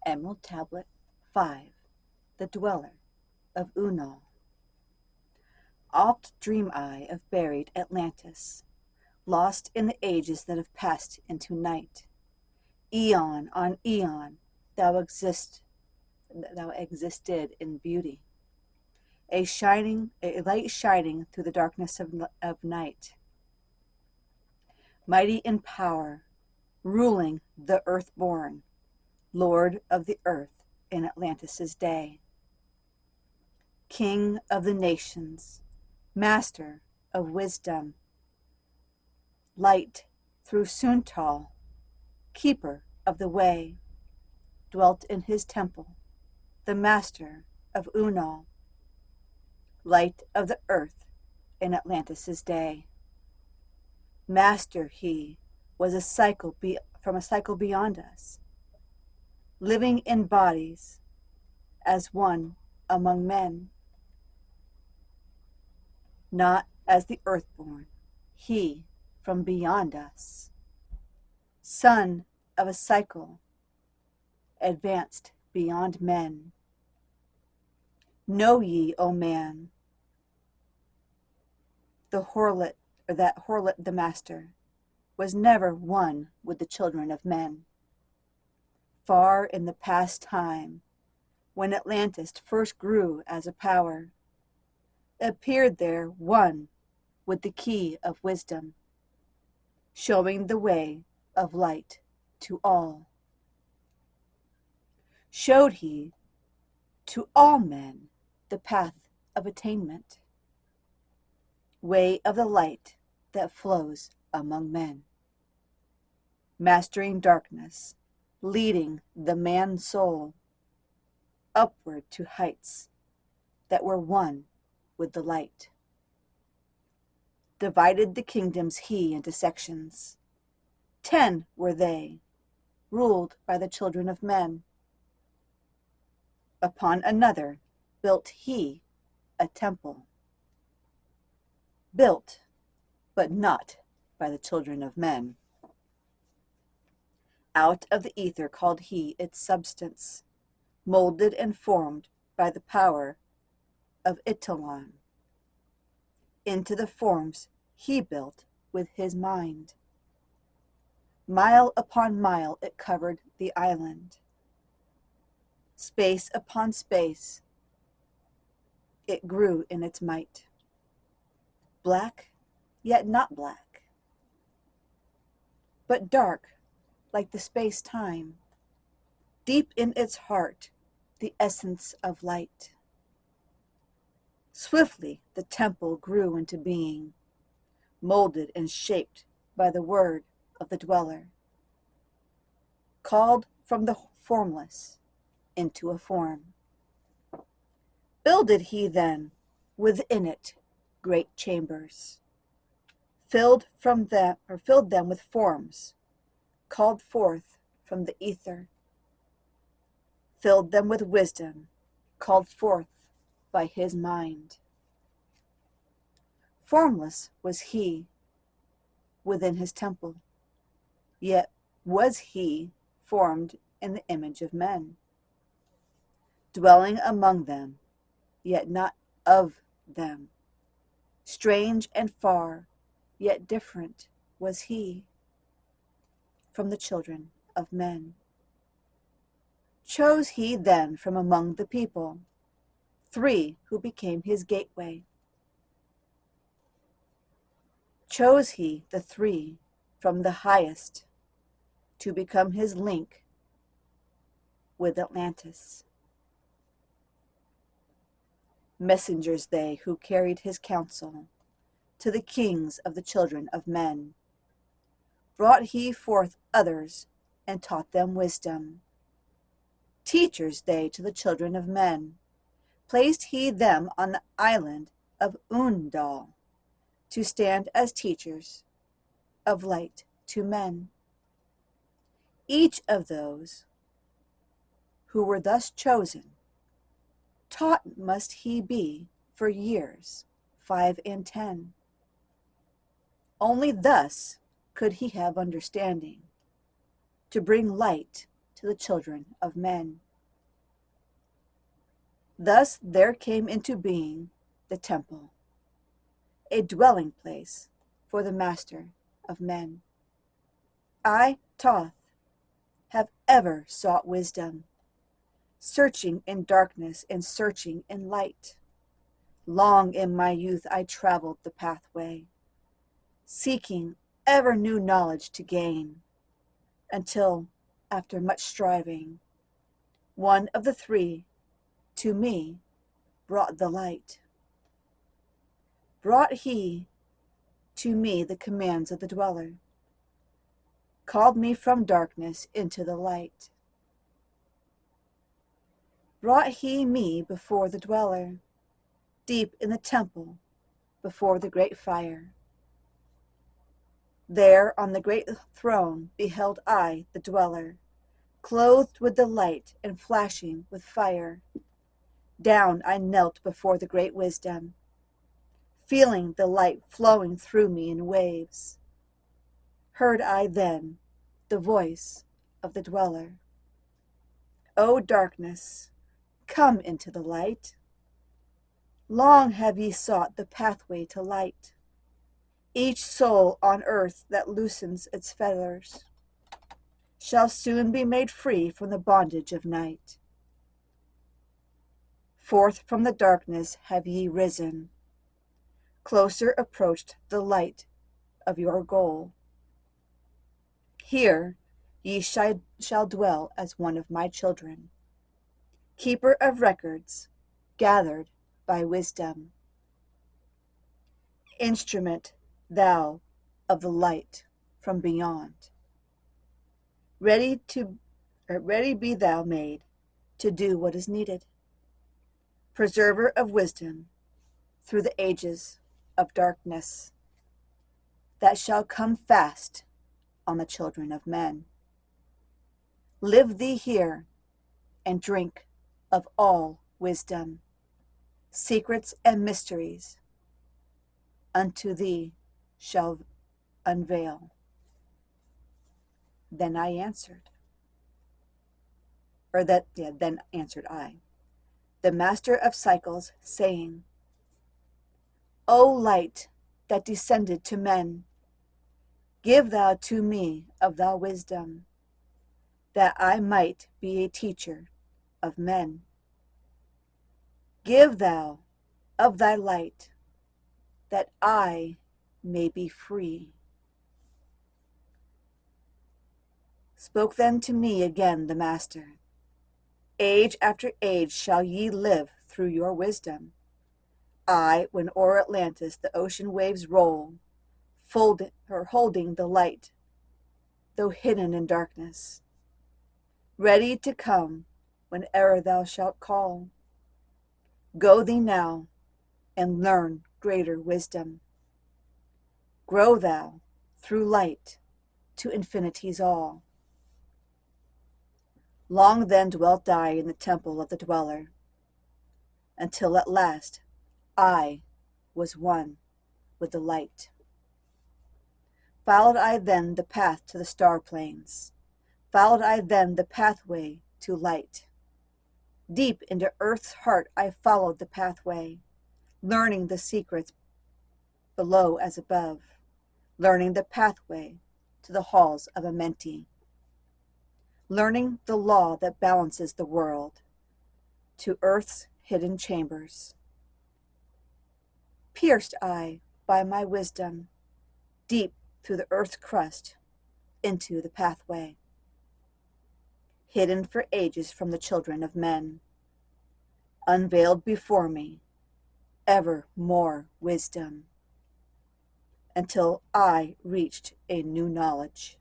Emerald Tablet 5. The Dweller of Unal. Oft dream I of buried Atlantis, lost in the ages that have passed into night. Eon on eon thou existed in beauty, a light shining through the darkness of night. Mighty in power, ruling the earth-born, Lord of the earth in Atlantis' day. King of the nations, master of wisdom, light through Unal, keeper of the way, dwelt in his temple, the master of Unal, light of the earth in Atlantis' day. Master he was from a cycle beyond us, living in bodies as one among men, not as the earthborn, he from beyond us, son of a cycle advanced beyond men. Know ye, O man, that Horlet the master was never one with the children of men. Far in the past time, when Atlantis first grew as a power, appeared there one with the key of wisdom, showing the way of light to all. Showed he to all men the path of attainment, way of the light that flows among men, mastering darkness, leading the man soul upward to heights that were one with the light. Divided the kingdoms he into sections. 10 were they, ruled by the children of men. Upon another built he a temple, built, but not by the children of men. Out of the ether called he its substance, molded and formed by the power of Italan. Into the forms he built with his mind. Mile upon mile it covered the island. Space upon space it grew in its might. Black, yet not black, but dark like the space-time. Deep in its heart, the essence of light. Swiftly the temple grew into being, molded and shaped by the word of the dweller, called from the formless into a form. Builded he then within it great chambers, filled them with forms, called forth from the ether, filled them with wisdom, called forth by his mind. Formless was he within his temple, yet was he formed in the image of men, dwelling among them, yet not of them. Strange and far, yet different was he from the children of men. Chose he then from among the people 3 who became his gateway. Chose he the 3 from the highest to become his link with Atlantis. Messengers they who carried his counsel to the kings of the children of men. Brought he forth others and taught them wisdom. Teachers they to the children of men. Placed he them on the island of Unal to stand as teachers of light to men. Each of those who were thus chosen, taught must he be for years 5 and 10. Only thus could he have understanding, to bring light to to the children of men. Thus there came into being the temple, a dwelling place for the Master of men. I, Thoth, have ever sought wisdom, searching in darkness and searching in light. Long in my youth I traveled the pathway, seeking ever new knowledge to gain, until, after much striving, one of the three to me brought the light. Brought he to me the commands of the dweller, called me from darkness into the light. Brought he me before the dweller, deep in the temple, before the great fire. There on the great throne beheld I the dweller, clothed with the light and flashing with fire. Down I knelt before the great wisdom, feeling the light flowing through me in waves. Heard I then the voice of the dweller. O darkness, come into the light. Long have ye sought the pathway to light. Each soul on earth that loosens its fetters shall soon be made free from the bondage of night. Forth from the darkness have ye risen, closer approached the light of your goal. Here ye shall dwell as one of my children, keeper of records gathered by wisdom. Instrument thou of the light from beyond. Ready be thou made to do what is needed. Preserver of wisdom through the ages of darkness that shall come fast on the children of men. Live thee here and drink of all wisdom, secrets and mysteries unto thee shall unveil. Then I answered, then answered I, the master of cycles, saying, O light that descended to men, give thou to me of thy wisdom, that I might be a teacher of men. Give thou of thy light, that I may be free. Spoke then to me again the Master, age after age shall ye live through your wisdom. I, when o'er Atlantis the ocean waves roll, holding the light, though hidden in darkness, ready to come whene'er thou shalt call. Go thee now and learn greater wisdom. Grow thou through light to infinity's all. Long then dwelt I in the temple of the dweller, until at last I was one with the light. Followed I then the path to the star plains, followed I then the pathway to light. Deep into earth's heart I followed the pathway, learning the secrets below as above, learning the pathway to the halls of Amenti, learning the law that balances the world to earth's hidden chambers. Pierced I by my wisdom, deep through the earth's crust, into the pathway, hidden for ages from the children of men, unveiled before me ever more wisdom, until I reached a new knowledge,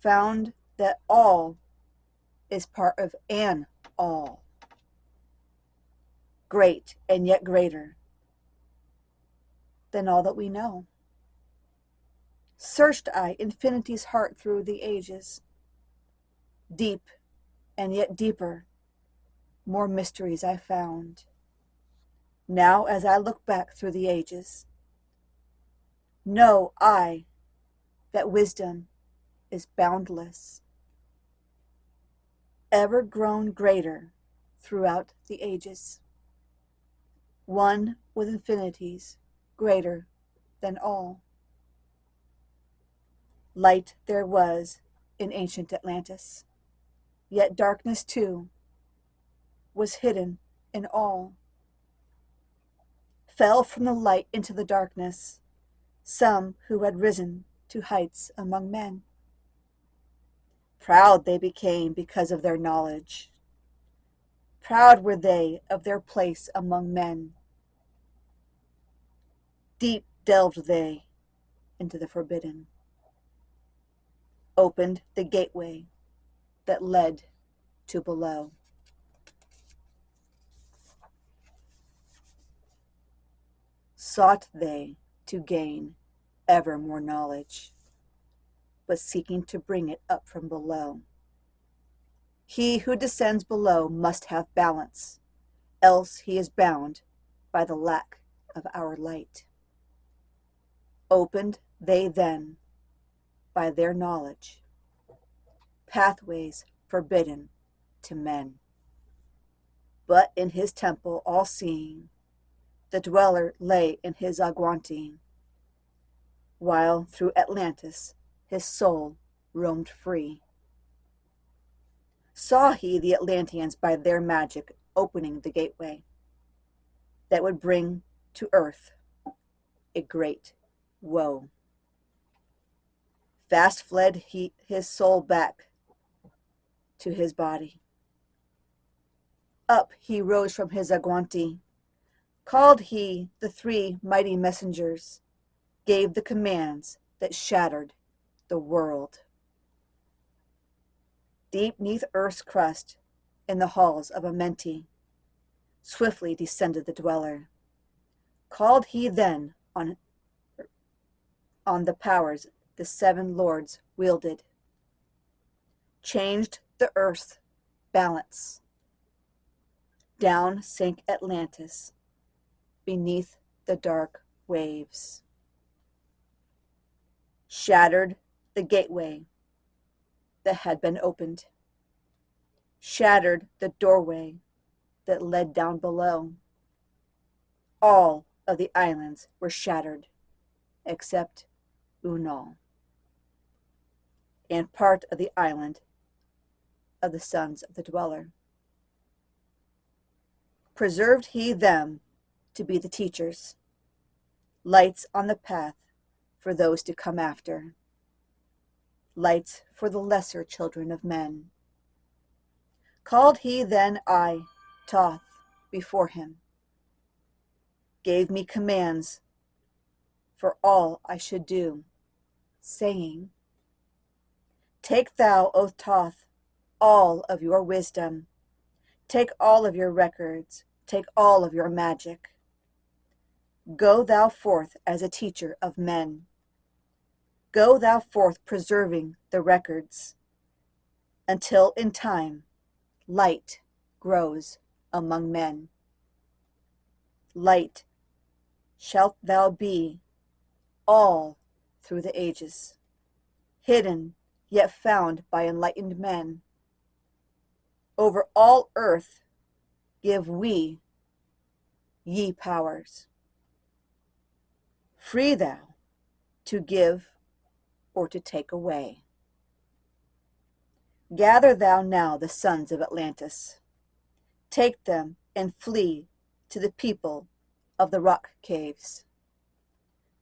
found that all is part of an all, great and yet greater than all that we know. Searched I infinity's heart through the ages, deep and yet deeper, more mysteries I found. Now as I look back through the ages, know I that wisdom is boundless. ever grown greater throughout the ages, one with infinities greater than all. Light there was in ancient Atlantis, yet darkness too was hidden in all. Fell from the light into the darkness some who had risen to heights among men. Proud they became because of their knowledge. Proud were they of their place among men. Deep delved they into the forbidden, opened the gateway that led to below. Sought they to gain ever more knowledge, but seeking to bring it up from below. He who descends below must have balance, else he is bound by the lack of our light. Opened they then, by their knowledge, pathways forbidden to men. But in his temple all-seeing, the dweller lay in his aguante, while through Atlantis his soul roamed free. Saw he the Atlanteans by their magic opening the gateway that would bring to earth a great woe. Fast fled his soul back to his body. Up he rose from his aguante, called he the three mighty messengers, gave the commands that shattered the world. Deep neath earth's crust, in the halls of Amenti, swiftly descended the dweller. Called he then on the powers the seven lords wielded, changed the earth's balance. Down sank Atlantis beneath the dark waves. Shattered the gateway that had been opened. Shattered the doorway that led down below. All of the islands were shattered except Unal, and part of the island of the sons of the dweller. Preserved he them to be the teachers, lights on the path for those to come after, lights for the lesser children of men. Called he then I, Thoth, before him, gave me commands for all I should do, saying, Take thou, O Thoth, all of your wisdom, take all of your records, take all of your magic. Go thou forth as a teacher of men. Go thou forth preserving the records, until in time light grows among men. Light shalt thou be all through the ages, hidden yet found by enlightened men. Over all earth give we ye powers. Free thou to give or to take away. Gather thou now the sons of Atlantis. Take them and flee to the people of the rock caves.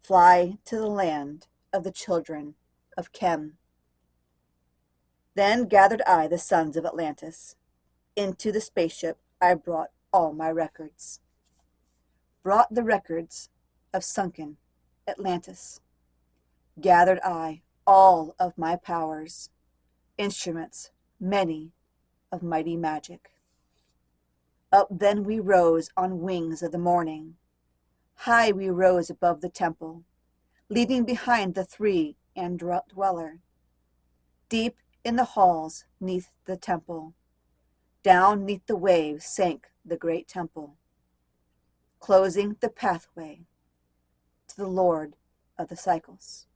Fly to the land of the children of Chem. Then gathered I the sons of Atlantis. Into the spaceship I brought all my records. Brought the records of sunken Atlantis. Gathered I all of my powers, instruments many of mighty magic. Up then we rose on wings of the morning. High we rose above the temple, leaving behind the three and dweller. Deep in the halls neath the temple, down neath the waves sank the great temple, closing the pathway to the Lord of the cycles.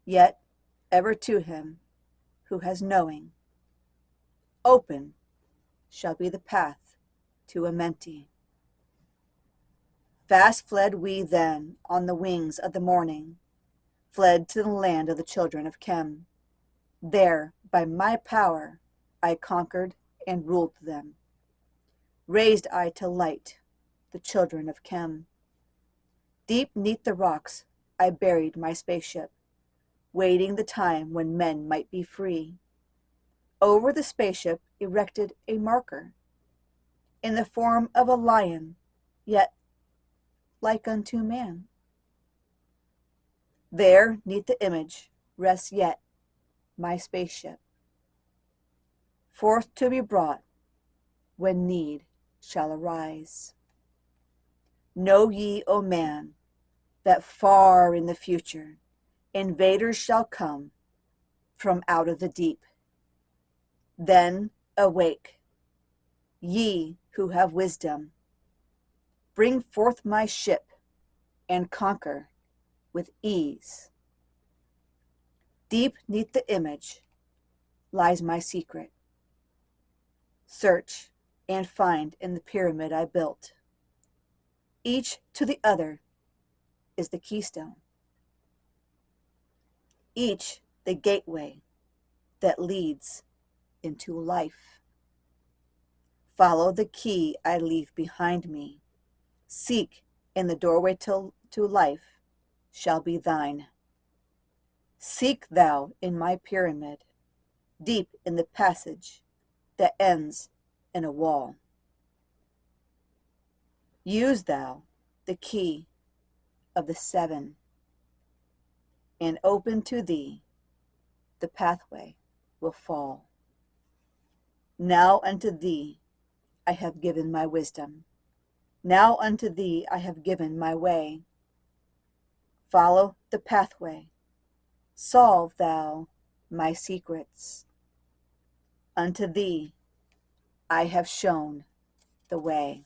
Yet ever to him who has knowing, Open shall be the path to Amenti. Fast fled we then on the wings of the morning, fled to the land of the children of Chem. There, by my power, I conquered and ruled them. Raised I to light the children of Chem. Deep 'neath the rocks I buried my spaceship, waiting the time when men might be free. Over the spaceship erected a marker, in the form of a lion, yet like unto man. There, 'neath the image, rests yet my spaceship, forth to be brought when need shall arise. Know ye, O man, that far in the future invaders shall come from out of the deep. Then awake, ye who have wisdom, bring forth my ship and conquer with ease. Deep 'neath the image lies my secret. Search and find in the pyramid I built. Each to the other is the keystone, each the gateway that leads into life. Follow the key I leave behind me. Seek in the doorway to life shall be thine. Seek thou in my pyramid, deep in the passage that ends in a wall. Use thou the key of the 7, and open to thee the pathway will fall. Now unto thee I have given my wisdom. Now unto thee I have given my way. Follow the pathway. Solve thou my secrets. Unto thee I have shown the way.